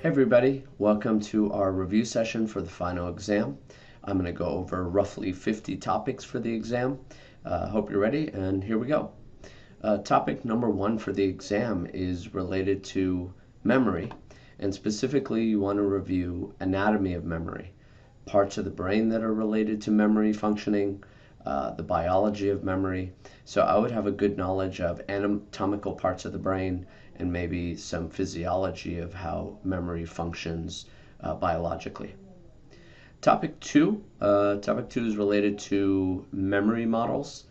Hey everybody, welcome to our review session for the final exam. I'm going to go over roughly 50 topics for the exam. Hope you're ready, and here we go. Topic number 1 for the exam is related to memory, and specifically you want to review anatomy of memory, parts of the brain that are related to memory functioning, the biology of memory. So I would have a good knowledge of anatomical parts of the brain and maybe some physiology of how memory functions biologically. Topic 2 is related to memory models.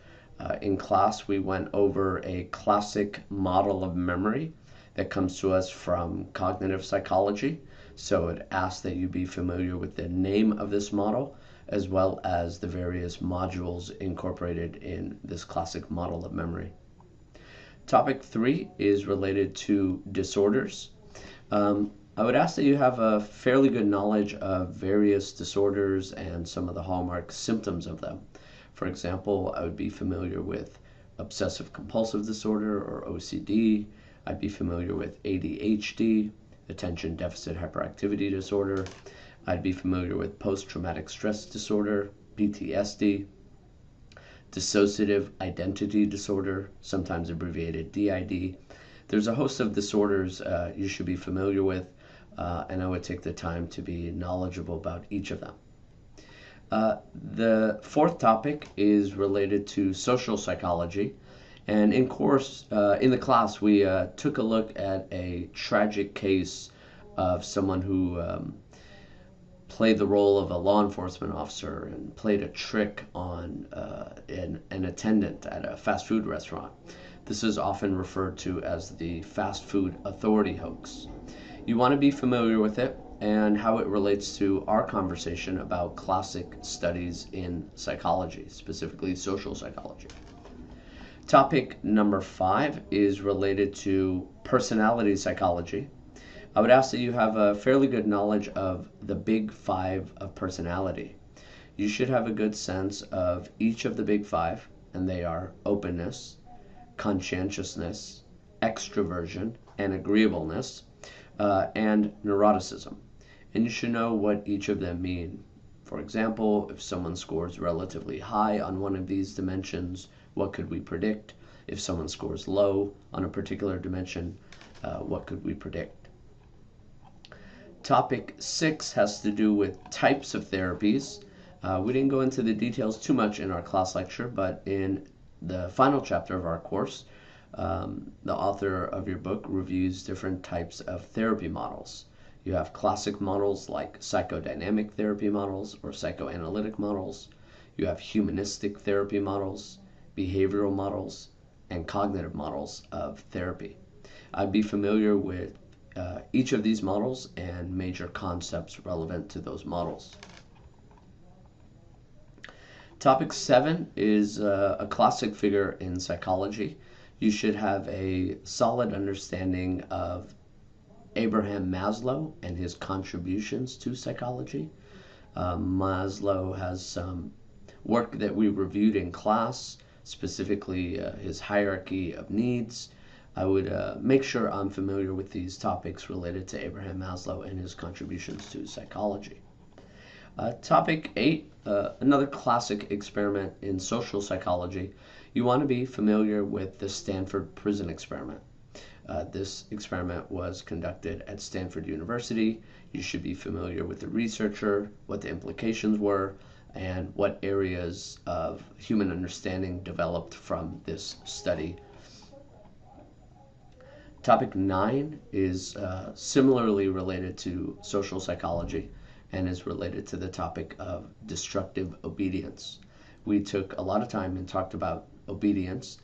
In class we went over a classic model of memory that comes to us from cognitive psychology. So it asks that you be familiar with the name of this model as well as the various modules incorporated in this classic model of memory. Topic 3 is related to disorders. I would ask that you have a fairly good knowledge of various disorders and some of the hallmark symptoms of them. For example, I would be familiar with obsessive compulsive disorder or OCD. I'd be familiar with ADHD, attention deficit hyperactivity disorder. I'd be familiar with post-traumatic stress disorder, PTSD, dissociative identity disorder, sometimes abbreviated DID. There's a host of disorders you should be familiar with, and I would take the time to be knowledgeable about each of them. The fourth topic is related to social psychology, and in the class we took a look at a tragic case of someone who played the role of a law enforcement officer and played a trick on an attendant at a fast food restaurant. This is often referred to as the fast food authority hoax. You want to be familiar with it and how it relates to our conversation about classic studies in psychology, specifically social psychology. Topic number 5 is related to personality psychology. I would ask that you have a fairly good knowledge of the big 5 of personality. You should have a good sense of each of the big 5, and they are openness, conscientiousness, extroversion, and agreeableness, and neuroticism. And you should know what each of them mean. For example, if someone scores relatively high on one of these dimensions, what could we predict? If someone scores low on a particular dimension, what could we predict? Topic 6 has to do with types of therapies. We didn't go into the details too much in our class lecture, but in the final chapter of our course, the author of your book reviews different types of therapy models. You have classic models like psychodynamic therapy models or psychoanalytic models. You have humanistic therapy models, behavioral models, and cognitive models of therapy. I'd be familiar with each of these models and major concepts relevant to those models. Topic 7 is a classic figure in psychology. You should have a solid understanding of Abraham Maslow and his contributions to psychology. Maslow has some work that we reviewed in class, specifically his hierarchy of needs. I would make sure I'm familiar with these topics related to Abraham Maslow and his contributions to psychology. Topic 8, another classic experiment in social psychology. You want to be familiar with the Stanford Prison Experiment. This experiment was conducted at Stanford University. You should be familiar with the researcher, what the implications were, and what areas of human understanding developed from this study. Topic 9 is similarly related to social psychology and is related to the topic of destructive obedience. We took a lot of time and talked about obedience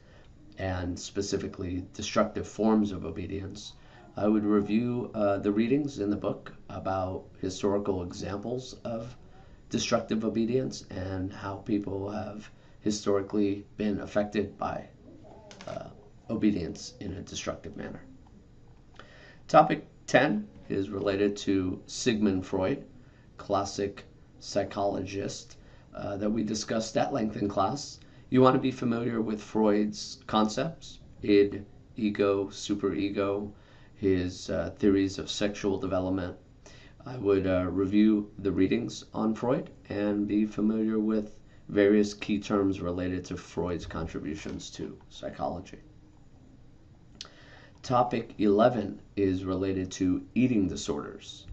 and specifically destructive forms of obedience. I would review the readings in the book about historical examples of destructive obedience and how people have historically been affected by obedience in a destructive manner. Topic 10 is related to Sigmund Freud, classic psychologist that we discussed at length in class. You want to be familiar with Freud's concepts, id, ego, superego, his theories of sexual development. I would review the readings on Freud and be familiar with various key terms related to Freud's contributions to psychology. Topic 11 is related to eating disorders.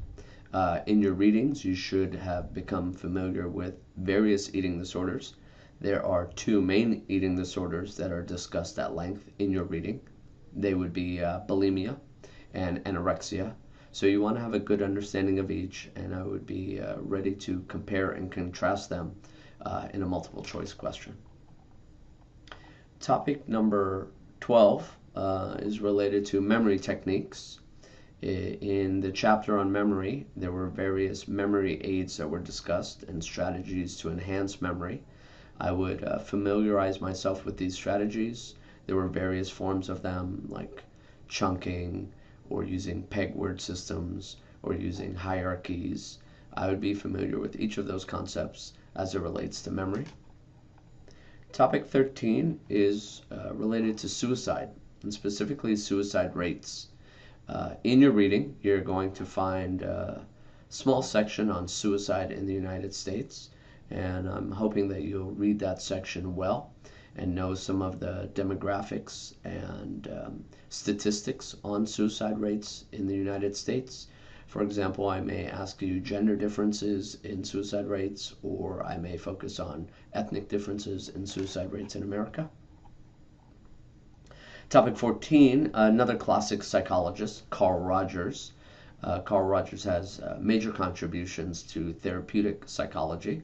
In your readings, you should have become familiar with various eating disorders. There are two main eating disorders that are discussed at length in your reading. They would be bulimia and anorexia. So you want to have a good understanding of each, and I would be ready to compare and contrast them in a multiple choice question. Topic number 12 is related to memory techniques. In the chapter on memory, there were various memory aids that were discussed and strategies to enhance memory. I would familiarize myself with these strategies. There were various forms of them, like chunking, or using peg word systems, or using hierarchies. I would be familiar with each of those concepts as it relates to memory. Topic 13 is related to suicide, and specifically suicide rates. In your reading, you're going to find a small section on suicide in the United States, and I'm hoping that you'll read that section well and know some of the demographics and statistics on suicide rates in the United States. For example, I may ask you gender differences in suicide rates, or I may focus on ethnic differences in suicide rates in America. Topic 14, another classic psychologist, Carl Rogers. Carl Rogers has major contributions to therapeutic psychology,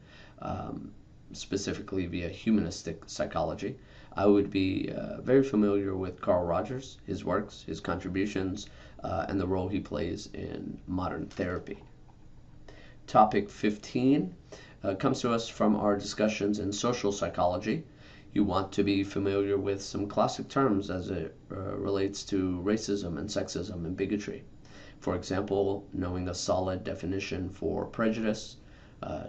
specifically via humanistic psychology. I would be very familiar with Carl Rogers, his works, his contributions, and the role he plays in modern therapy. Topic 15 comes to us from our discussions in social psychology. You want to be familiar with some classic terms as it relates to racism and sexism and bigotry. For example, knowing a solid definition for prejudice,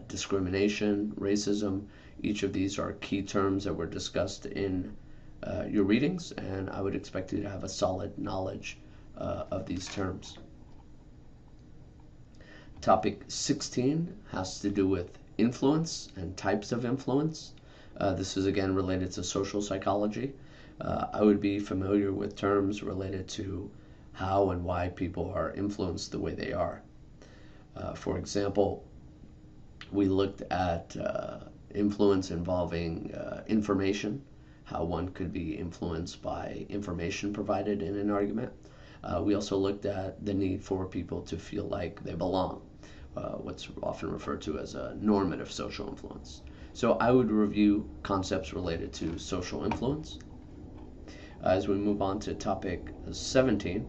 discrimination, racism. Each of these are key terms that were discussed in your readings, and I would expect you to have a solid knowledge of these terms. Topic 16 has to do with influence and types of influence. This is again related to social psychology. I would be familiar with terms related to how and why people are influenced the way they are. For example, we looked at influence involving information, how one could be influenced by information provided in an argument. We also looked at the need for people to feel like they belong, what's often referred to as a normative social influence. So I would review concepts related to social influence. As we move on to topic 17,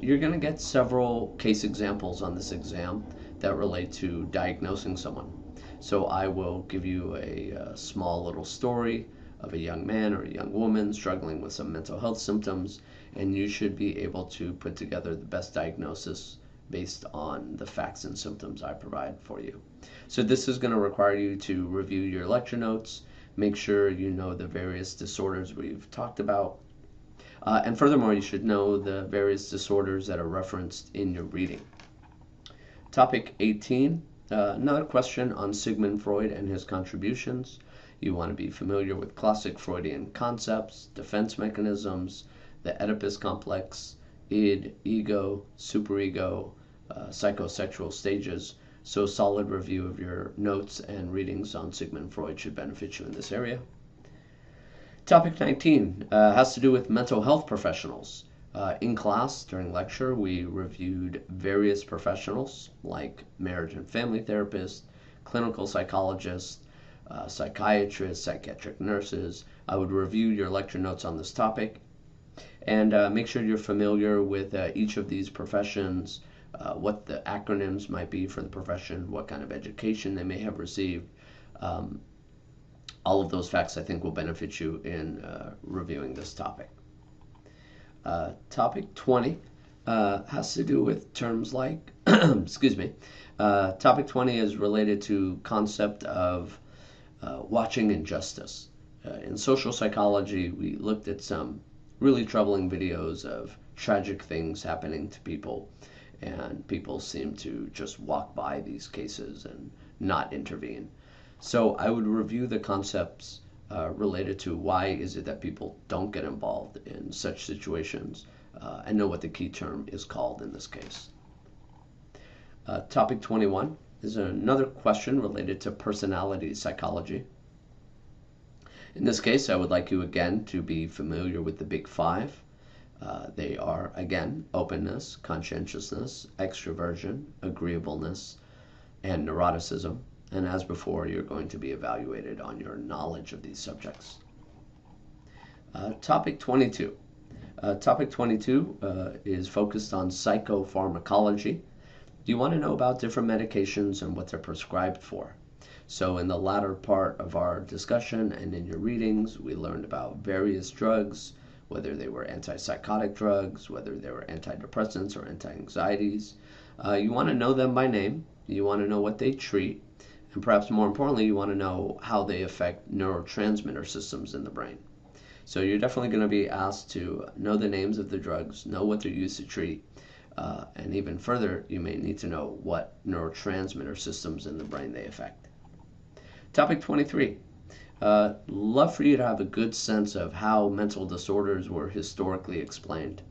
you're going to get several case examples on this exam that relate to diagnosing someone. So I will give you a small little story of a young man or a young woman struggling with some mental health symptoms, and you should be able to put together the best diagnosis based on the facts and symptoms I provide for you. So this is going to require you to review your lecture notes, make sure you know the various disorders we've talked about, and furthermore, you should know the various disorders that are referenced in your reading. Topic 18, another question on Sigmund Freud and his contributions. You want to be familiar with classic Freudian concepts, defense mechanisms, the Oedipus complex, id, ego, superego, psychosexual stages. So solid review of your notes and readings on Sigmund Freud should benefit you in this area. Topic 19 has to do with mental health professionals. In class, during lecture, we reviewed various professionals like marriage and family therapists, clinical psychologists, psychiatrists, psychiatric nurses. I would review your lecture notes on this topic and make sure you're familiar with each of these professions, what the acronyms might be for the profession, what kind of education they may have received. All of those facts, I think, will benefit you in reviewing this topic. Topic 20 has to do with terms like, excuse me, topic 20 is related to concept of watching injustice. In social psychology, we looked at some really troubling videos of tragic things happening to people, and people seem to just walk by these cases and not intervene. So I would review the concepts related to why is it that people don't get involved in such situations, and know what the key term is called in this case. Topic 21 is another question related to personality psychology. In this case, I would like you again to be familiar with the big five. They are, again, openness, conscientiousness, extroversion, agreeableness, and neuroticism. And as before, you're going to be evaluated on your knowledge of these subjects. Topic 22. Topic 22 is focused on psychopharmacology. You want to know about different medications and what they're prescribed for. So in the latter part of our discussion and in your readings, we learned about various drugs, whether they were antipsychotic drugs, whether they were antidepressants or anti-anxieties. You want to know them by name. You want to know what they treat. And perhaps more importantly, you want to know how they affect neurotransmitter systems in the brain. So you're definitely going to be asked to know the names of the drugs, know what they're used to treat, and even further, you may need to know what neurotransmitter systems in the brain they affect. Topic 23. Love for you to have a good sense of how mental disorders were historically explained.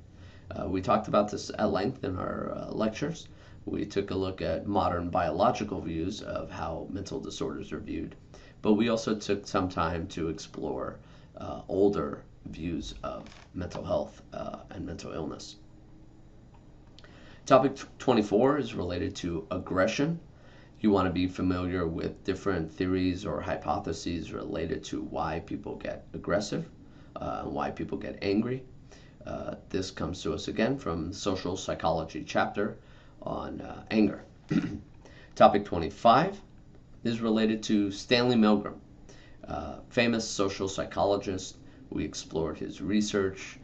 We talked about this at length in our lectures. We took a look at modern biological views of how mental disorders are viewed, but we also took some time to explore older views of mental health and mental illness. Topic 24 is related to aggression. You want to be familiar with different theories or hypotheses related to why people get aggressive, why people get angry. This comes to us again from the social psychology chapter on anger. Topic 25 is related to Stanley Milgram, famous social psychologist. We explored his research.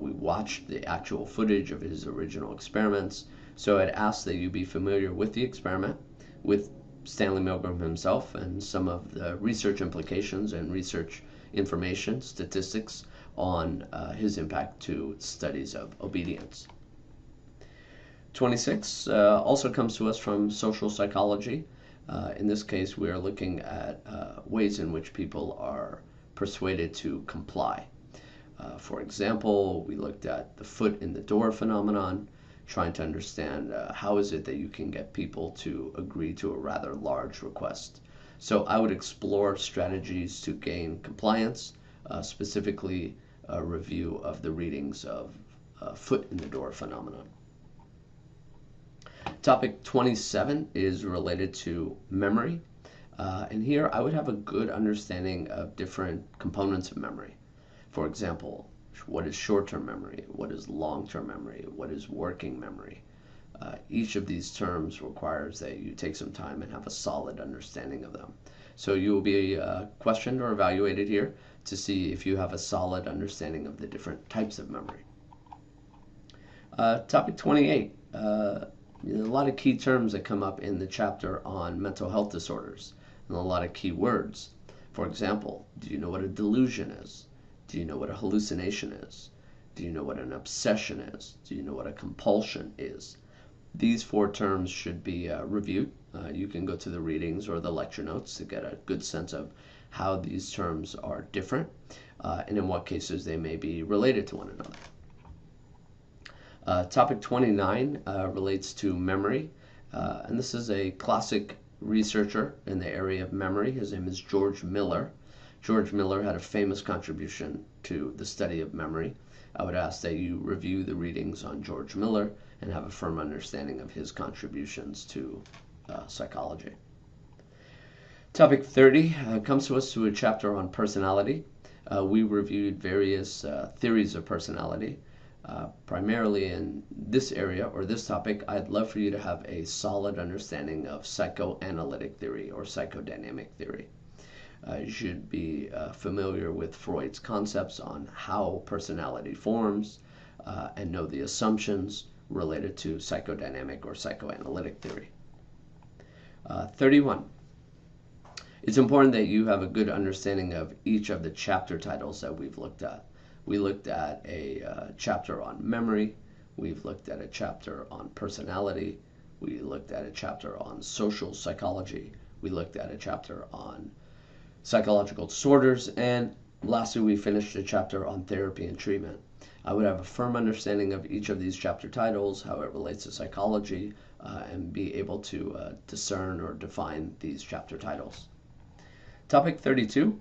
We watched the actual footage of his original experiments. So I'd ask that you be familiar with the experiment, with Stanley Milgram himself, and some of the research implications and research information, statistics on his impact to studies of obedience. 26 also comes to us from social psychology. In this case, we are looking at ways in which people are persuaded to comply. For example, we looked at the foot in the door phenomenon, trying to understand how is it that you can get people to agree to a rather large request. So I would explore strategies to gain compliance, specifically a review of the readings of foot in the door phenomenon. Topic 27 is related to memory. And here I would have a good understanding of different components of memory. For example, what is short-term memory? What is long-term memory? What is working memory? Each of these terms requires that you take some time and have a solid understanding of them. So you will be questioned or evaluated here to see if you have a solid understanding of the different types of memory. Topic 28. A lot of key terms that come up in the chapter on mental health disorders, and a lot of key words. For example, do you know what a delusion is? Do you know what a hallucination is? Do you know what an obsession is? Do you know what a compulsion is? These four terms should be reviewed. You can go to the readings or the lecture notes to get a good sense of how these terms are different and in what cases they may be related to one another. Topic 29 relates to memory, and this is a classic researcher in the area of memory. His name is George Miller. George Miller had a famous contribution to the study of memory. I would ask that you review the readings on George Miller and have a firm understanding of his contributions to psychology. Topic 30 comes to us through a chapter on personality. We reviewed various theories of personality. Primarily in this area or this topic, I'd love for you to have a solid understanding of psychoanalytic theory or psychodynamic theory. You should be familiar with Freud's concepts on how personality forms and know the assumptions related to psychodynamic or psychoanalytic theory. 31. It's important that you have a good understanding of each of the chapter titles that we've looked at. We looked at a chapter on memory. We've looked at a chapter on personality. We looked at a chapter on social psychology. We looked at a chapter on psychological disorders. And lastly, we finished a chapter on therapy and treatment. I would have a firm understanding of each of these chapter titles, how it relates to psychology, and be able to discern or define these chapter titles. Topic 32,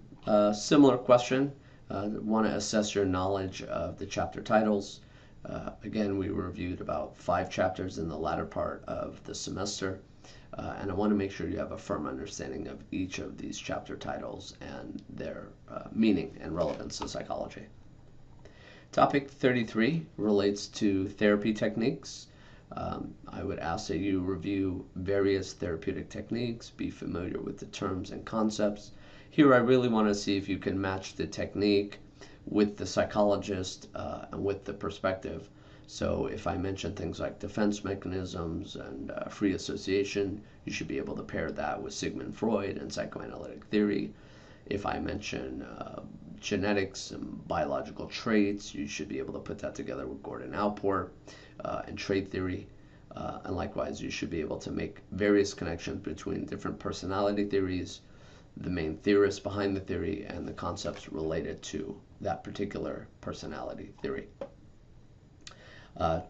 similar question. Want to assess your knowledge of the chapter titles. Again, we reviewed about 5 chapters in the latter part of the semester, and I want to make sure you have a firm understanding of each of these chapter titles and their meaning and relevance to psychology. Topic 33 relates to therapy techniques. I would ask that you review various therapeutic techniques, be familiar with the terms and concepts. Here I really want to see if you can match the technique with the psychologist and with the perspective. So if I mention things like defense mechanisms and free association, you should be able to pair that with Sigmund Freud and psychoanalytic theory. If I mention genetics and biological traits, you should be able to put that together with Gordon Allport and trait theory. And likewise, you should be able to make various connections between different personality theories, the main theorists behind the theory, and the concepts related to that particular personality theory.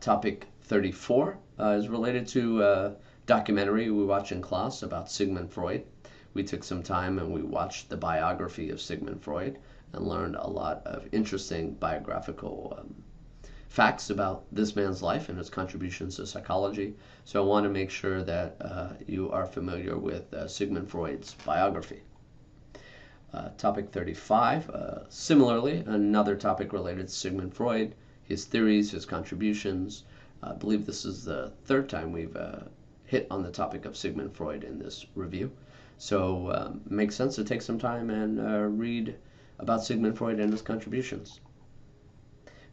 Topic 34 is related to a documentary we watched in class about Sigmund Freud. We took some time and we watched the biography of Sigmund Freud and learned a lot of interesting biographical facts about this man's life and his contributions to psychology. So I want to make sure that you are familiar with Sigmund Freud's biography. Topic 35, similarly, another topic related to Sigmund Freud, his theories, his contributions. I believe this is the 3rd time we've hit on the topic of Sigmund Freud in this review. So it makes sense to take some time and read about Sigmund Freud and his contributions.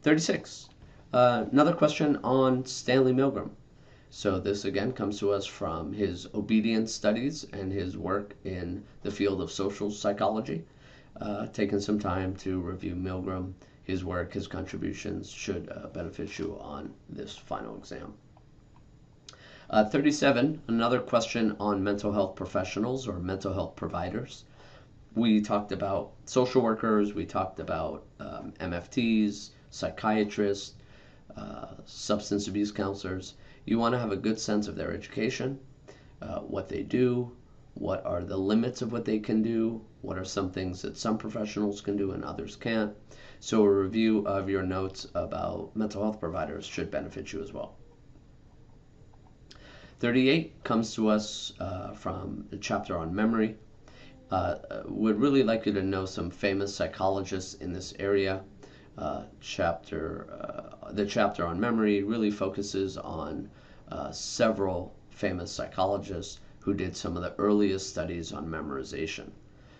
36, another question on Stanley Milgram. So this again comes to us from his obedience studies and his work in the field of social psychology. Taking some time to review Milgram, his work, his contributions should benefit you on this final exam. 37, another question on mental health professionals or mental health providers. We talked about social workers, we talked about MFTs, psychiatrists, substance abuse counselors. You want to have a good sense of their education, what they do, what are the limits of what they can do, what are some things that some professionals can do and others can't. So a review of your notes about mental health providers should benefit you as well. 38 comes to us from the chapter on memory. Would really like you to know some famous psychologists in this area. The chapter on memory really focuses on several famous psychologists who did some of the earliest studies on memorization.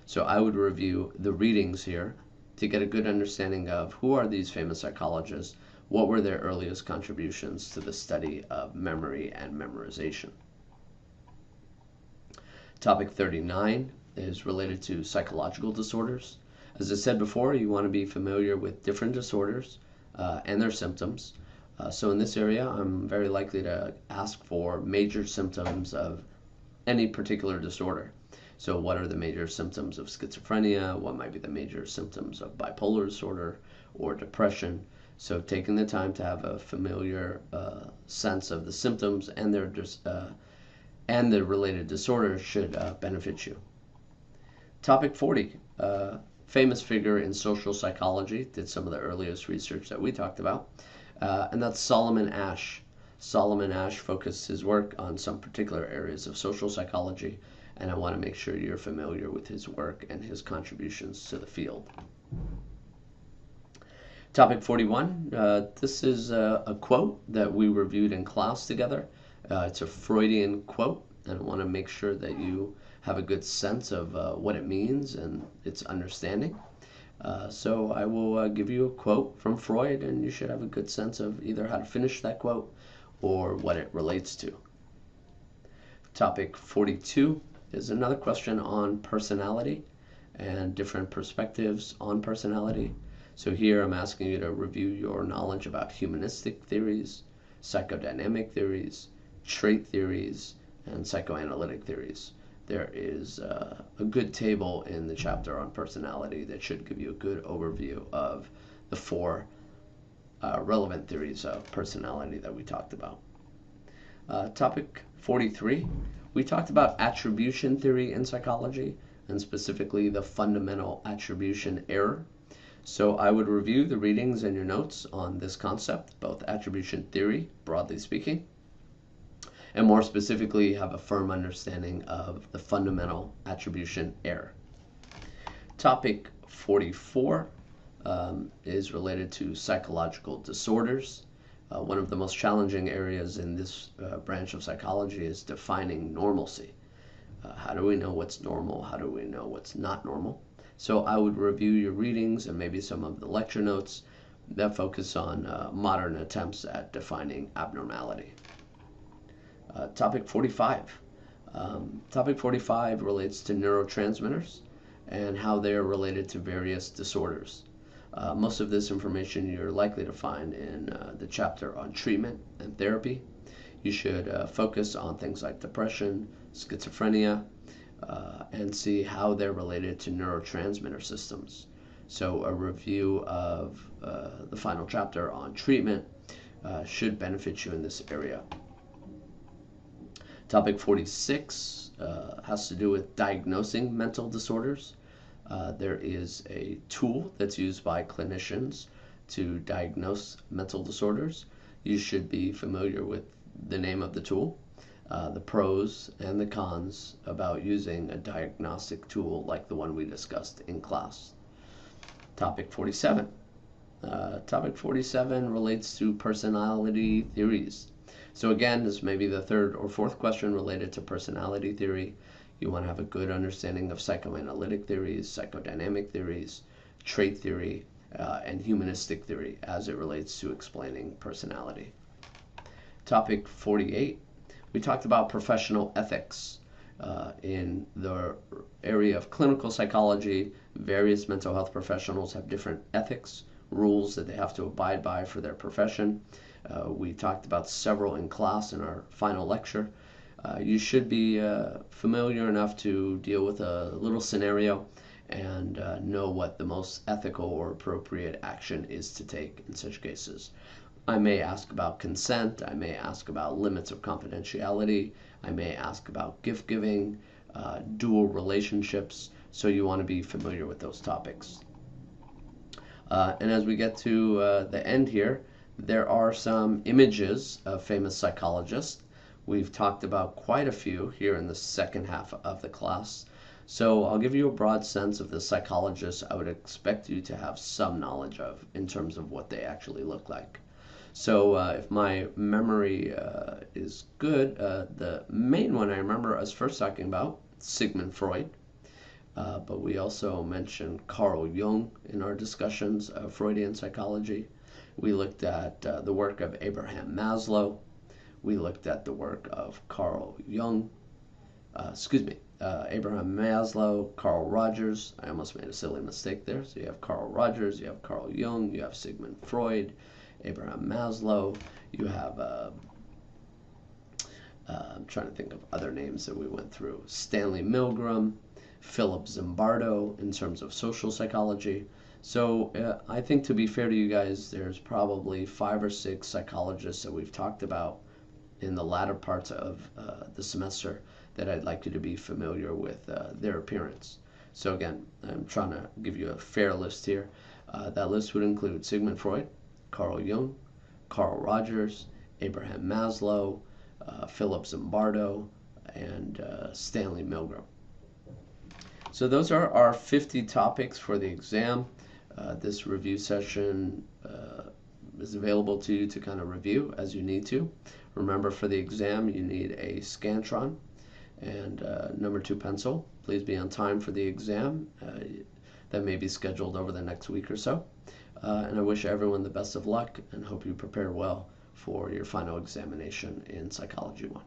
So I would review the readings here to get a good understanding of who are these famous psychologists, what were their earliest contributions to the study of memory and memorization. Topic 39 is related to psychological disorders. As I said before, you want to be familiar with different disorders and their symptoms. So in this area, I'm very likely to ask for major symptoms of any particular disorder. So what are the major symptoms of schizophrenia? What might be the major symptoms of bipolar disorder or depression? So taking the time to have a familiar sense of the symptoms and the related disorders should benefit you. Topic 40. Famous figure in social psychology, did some of the earliest research that we talked about, and that's Solomon Asch. Solomon Asch focused his work on some particular areas of social psychology, and I want to make sure you're familiar with his work and his contributions to the field. Topic 41, this is a quote that we reviewed in class together. It's a Freudian quote, and I want to make sure that you have a good sense of what it means and its understanding. So I will give you a quote from Freud, and you should have a good sense of either how to finish that quote or what it relates to. Topic 42 is another question on personality and different perspectives on personality. So here I'm asking you to review your knowledge about humanistic theories, psychodynamic theories, trait theories, and psychoanalytic theories. There is a good table in the chapter on personality that should give you a good overview of the four relevant theories of personality that we talked about. Topic 43, we talked about attribution theory in psychology, and specifically the fundamental attribution error. So I would review the readings and your notes on this concept, both attribution theory, broadly speaking, and more specifically have a firm understanding of the fundamental attribution error. Topic 44 is related to psychological disorders. One of the most challenging areas in this branch of psychology is defining normalcy. How do we know what's normal? How do we know what's not normal? So I would review your readings and maybe some of the lecture notes that focus on modern attempts at defining abnormality. Topic 45. Topic 45 relates to neurotransmitters and how they are related to various disorders. Most of this information you're likely to find in the chapter on treatment and therapy. You should focus on things like depression, schizophrenia, and see how they're related to neurotransmitter systems. So a review of the final chapter on treatment should benefit you in this area. Topic 46 has to do with diagnosing mental disorders. There is a tool that's used by clinicians to diagnose mental disorders. You should be familiar with the name of the tool, the pros and the cons about using a diagnostic tool like the one we discussed in class. Topic 47. Topic 47 relates to personality theories. So again, this may be the third or fourth question related to personality theory. You want to have a good understanding of psychoanalytic theories, psychodynamic theories, trait theory, and humanistic theory as it relates to explaining personality. Topic 48, we talked about professional ethics. In the area of clinical psychology, various mental health professionals have different ethics, rules that they have to abide by for their profession. We talked about several in class in our final lecture. You should be familiar enough to deal with a little scenario and know what the most ethical or appropriate action is to take in such cases. I may ask about consent, I may ask about limits of confidentiality, I may ask about gift giving, dual relationships, so you want to be familiar with those topics. And as we get to the end here, there are some images of famous psychologists. We've talked about quite a few here in the second half of the class. So I'll give you a broad sense of the psychologists I would expect you to have some knowledge of in terms of what they actually look like. So if my memory is good, the main one I remember us first talking about, Sigmund Freud. But we also mentioned Carl Jung in our discussions of Freudian psychology. We looked at the work of Abraham Maslow. We looked at the work of Carl Jung, Abraham Maslow, Carl Rogers. I almost made a silly mistake there. So you have Carl Rogers, you have Carl Jung, you have Sigmund Freud, Abraham Maslow, you have, I'm trying to think of other names that we went through, Stanley Milgram, Philip Zimbardo in terms of social psychology. So I think, to be fair to you guys, there's probably 5 or 6 psychologists that we've talked about in the latter parts of the semester that I'd like you to be familiar with their appearance. So again, I'm trying to give you a fair list here. That list would include Sigmund Freud, Carl Jung, Carl Rogers, Abraham Maslow, Philip Zimbardo, and Stanley Milgram. So those are our 50 topics for the exam. This review session is available to you to kind of review as you need to. Remember, for the exam, you need a Scantron and number 2 pencil. Please be on time for the exam. That may be scheduled over the next week or so. And I wish everyone the best of luck and hope you prepare well for your final examination in Psychology 1.